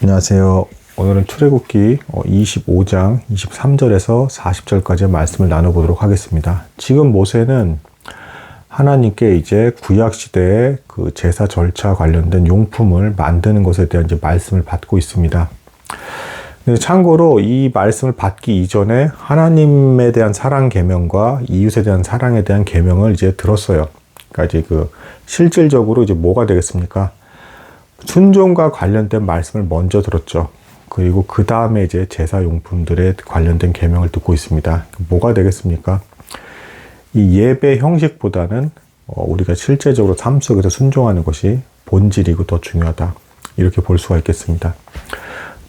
안녕하세요. 오늘은 출애굽기 25장 23절에서 40절까지의 말씀을 나눠보도록 하겠습니다. 지금 모세는 하나님께 이제 구약 시대의 그 제사 절차 관련된 용품을 만드는 것에 대한 이제 말씀을 받고 있습니다. 근데 참고로 이 말씀을 받기 이전에 하나님에 대한 사랑 계명과 이웃에 대한 사랑에 대한 계명을 이제 들었어요. 그러니까 이제 그 실질적으로 이제 뭐가 되겠습니까? 순종과 관련된 말씀을 먼저 들었죠. 그리고 그 다음에 이제 제사용품들에 관련된 계명을 듣고 있습니다. 뭐가 되겠습니까? 이 예배 형식보다는 우리가 실제적으로 삶 속에서 순종하는 것이 본질이고 더 중요하다. 이렇게 볼 수가 있겠습니다.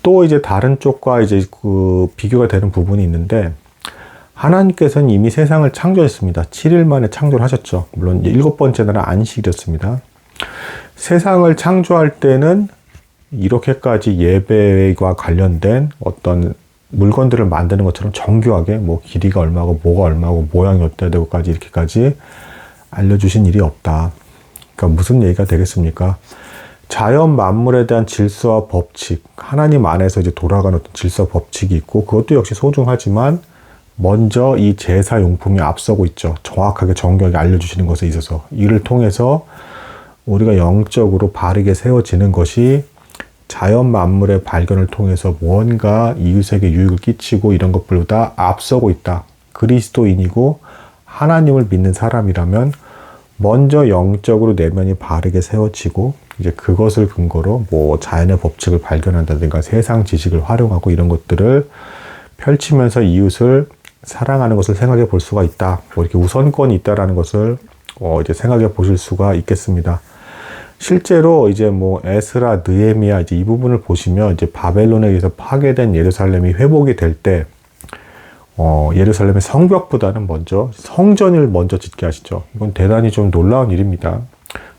또 이제 다른 쪽과 이제 그 비교가 되는 부분이 있는데, 하나님께서는 이미 세상을 창조했습니다. 7일 만에 창조를 하셨죠. 물론 7번째 날은 안식일이었습니다. 세상을 창조할 때는 이렇게까지 예배와 관련된 어떤 물건들을 만드는 것처럼 정교하게 뭐 길이가 얼마고 뭐가 얼마고 모양이 어때야 되고까지 이렇게까지 알려주신 일이 없다. 그러니까 무슨 얘기가 되겠습니까? 자연 만물에 대한 질서와 법칙, 하나님 안에서 이제 돌아가는 어떤 질서 법칙이 있고, 그것도 역시 소중하지만 먼저 이 제사 용품이 앞서고 있죠. 정확하게 정교하게 알려주시는 것에 있어서 이를 통해서 우리가 영적으로 바르게 세워지는 것이 자연 만물의 발견을 통해서 무언가 이웃에게 유익을 끼치고 이런 것보다 앞서고 있다. 그리스도인이고 하나님을 믿는 사람이라면 먼저 영적으로 내면이 바르게 세워지고, 이제 그것을 근거로 뭐 자연의 법칙을 발견한다든가 세상 지식을 활용하고 이런 것들을 펼치면서 이웃을 사랑하는 것을 생각해 볼 수가 있다. 뭐 이렇게 우선권이 있다라는 것을 이제 생각해 보실 수가 있겠습니다. 실제로 이제 뭐 에스라, 느헤미야 이제 이 부분을 보시면, 이제 바벨론에 의해서 파괴된 예루살렘이 회복이 될 때 예루살렘의 성벽보다는 먼저 성전을 먼저 짓게 하시죠. 이건 대단히 좀 놀라운 일입니다.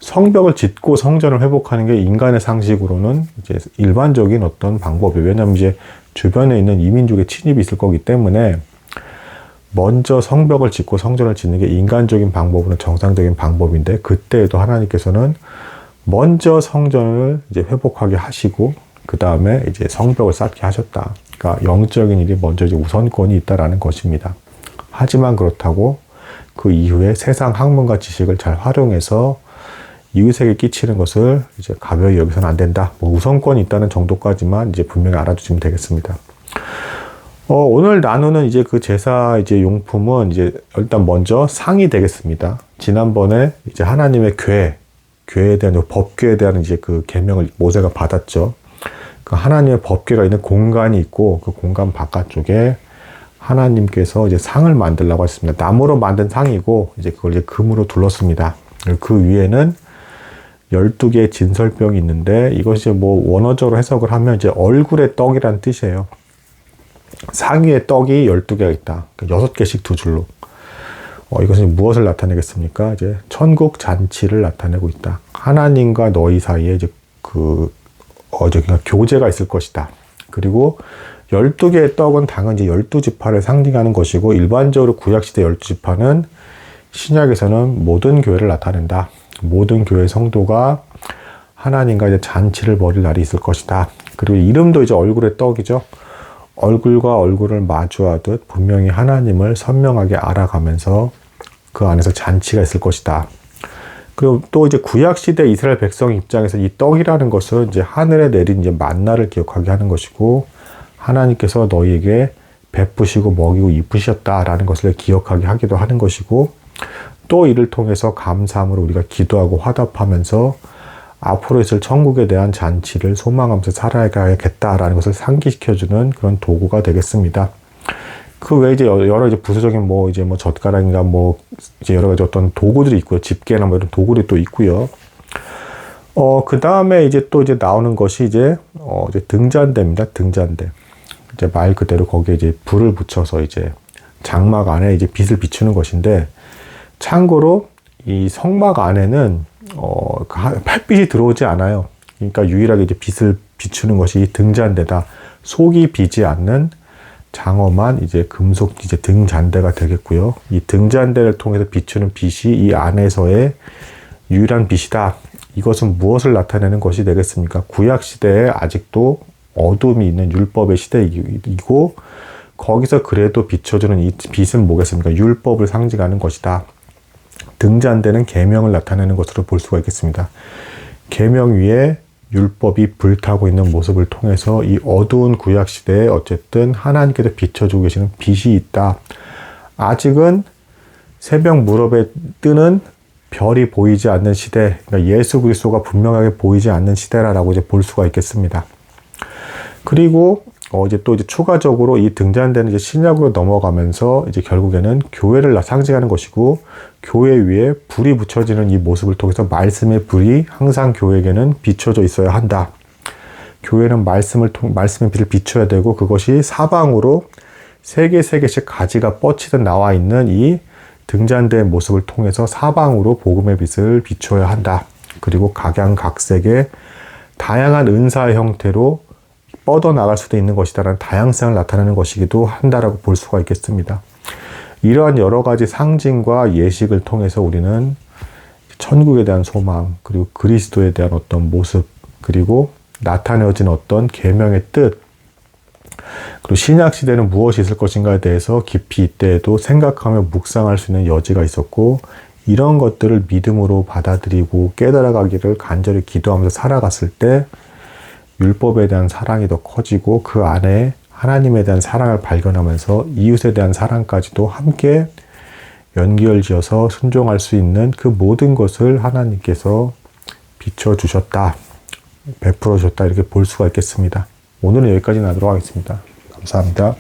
성벽을 짓고 성전을 회복하는 게 인간의 상식으로는 이제 일반적인 어떤 방법이에요. 왜냐하면 이제 주변에 있는 이민족의 침입이 있을 거기 때문에 먼저 성벽을 짓고 성전을 짓는 게 인간적인 방법으로는 정상적인 방법인데, 그때에도 하나님께서는 먼저 성전을 이제 회복하게 하시고 그 다음에 이제 성벽을 쌓게 하셨다. 그러니까 영적인 일이 먼저 이제 우선권이 있다라는 것입니다. 하지만 그렇다고 그 이후에 세상 학문과 지식을 잘 활용해서 이웃에게 끼치는 것을 이제 가벼이 여기서는 안 된다. 뭐 우선권이 있다는 정도까지만 이제 분명히 알아주시면 되겠습니다. 오늘 나누는 이제 그 제사 이제 용품은 이제 일단 먼저 상이 되겠습니다. 지난번에 이제 하나님의 교회에 대한 법궤에 대한 이제 그 계명을 모세가 받았죠. 그 하나님의 법궤가 있는 공간이 있고, 그 공간 바깥쪽에 하나님께서 이제 상을 만들라고 했습니다. 나무로 만든 상이고, 이제 그걸 이제 금으로 둘렀습니다. 그 위에는 12개의 진설병이 있는데, 이것이 뭐 원어적으로 해석을 하면 이제 얼굴의 떡이라는 뜻이에요. 상 위에 떡이 12개가 있다. 6개씩 두 줄로. 이것은 무엇을 나타내겠습니까? 이제 천국 잔치를 나타내고 있다. 하나님과 너희 사이에 이제 교제가 있을 것이다. 그리고 12개의 떡은 당연히 12지파를 상징하는 것이고, 일반적으로 구약시대 12지파는 신약에서는 모든 교회를 나타낸다. 모든 교회 성도가 하나님과 이제 잔치를 벌일 날이 있을 것이다. 그리고 이름도 이제 얼굴의 떡이죠. 얼굴과 얼굴을 마주하듯 분명히 하나님을 선명하게 알아가면서 그 안에서 잔치가 있을 것이다. 그리고 또 이제 구약시대 이스라엘 백성 입장에서 이 떡이라는 것은 이제 하늘에 내린 이제 만나를 기억하게 하는 것이고, 하나님께서 너희에게 베푸시고 먹이고 입으셨다라는 것을 기억하게 하기도 하는 것이고, 또 이를 통해서 감사함으로 우리가 기도하고 화답하면서 앞으로 있을 천국에 대한 잔치를 소망하면서 살아가야겠다라는 것을 상기시켜주는 그런 도구가 되겠습니다. 그 외에 이제 여러 이제 부수적인 뭐 이제 뭐 젓가락인가 뭐 이제 여러 가지 어떤 도구들이 있고요. 집게나 뭐 이런 도구들이 또 있고요. 그 다음에 이제 또 이제 나오는 것이 이제 등잔대입니다. 등잔대. 이제 말 그대로 거기에 이제 불을 붙여서 이제 장막 안에 이제 빛을 비추는 것인데, 참고로 이 성막 안에는 햇빛이 들어오지 않아요. 그러니까 유일하게 이제 빛을 비추는 것이 이 등잔대다. 속이 비지 않는 장엄한 이제 금속 이제 등잔대가 되겠고요. 이 등잔대를 통해서 비추는 빛이 이 안에서의 유일한 빛이다. 이것은 무엇을 나타내는 것이 되겠습니까? 구약 시대에 아직도 어둠이 있는 율법의 시대이고 거기서 그래도 비춰주는 이 빛은 뭐겠습니까? 율법을 상징하는 것이다. 등잔대는 계명을 나타내는 것으로 볼 수가 있겠습니다. 계명 위에 율법이 불타고 있는 모습을 통해서 이 어두운 구약 시대에 어쨌든 하나님께서 비춰주고 계시는 빛이 있다. 아직은 새벽 무렵에 뜨는 별이 보이지 않는 시대, 그러니까 예수 그리스도가 분명하게 보이지 않는 시대라고 이제 볼 수가 있겠습니다. 그리고 이제 또 이제 추가적으로 이 등잔대는 이제 신약으로 넘어가면서 이제 결국에는 교회를 상징하는 것이고 교회 위에 불이 붙여지는 이 모습을 통해서 말씀의 불이 항상 교회에게는 비춰져 있어야 한다. 교회는 말씀의 빛을 비춰야 되고 그것이 사방으로 세 개씩 가지가 뻗치듯 나와 있는 이 등잔대의 모습을 통해서 사방으로 복음의 빛을 비춰야 한다. 그리고 각양각색의 다양한 은사의 형태로 뻗어나갈 수도 있는 것이다라는 다양성을 나타내는 것이기도 한다라고 볼 수가 있겠습니다. 이러한 여러 가지 상징과 예식을 통해서 우리는 천국에 대한 소망, 그리고 그리스도에 대한 어떤 모습, 그리고 나타내어진 어떤 계명의 뜻, 그리고 신약 시대는 무엇이 있을 것인가에 대해서 깊이 이때에도 생각하며 묵상할 수 있는 여지가 있었고 이런 것들을 믿음으로 받아들이고 깨달아가기를 간절히 기도하면서 살아갔을 때 율법에 대한 사랑이 더 커지고 그 안에 하나님에 대한 사랑을 발견하면서 이웃에 대한 사랑까지도 함께 연결지어서 순종할 수 있는 그 모든 것을 하나님께서 비춰주셨다, 베풀어 주셨다 이렇게 볼 수가 있겠습니다. 오늘은 여기까지 나도록 하겠습니다. 감사합니다.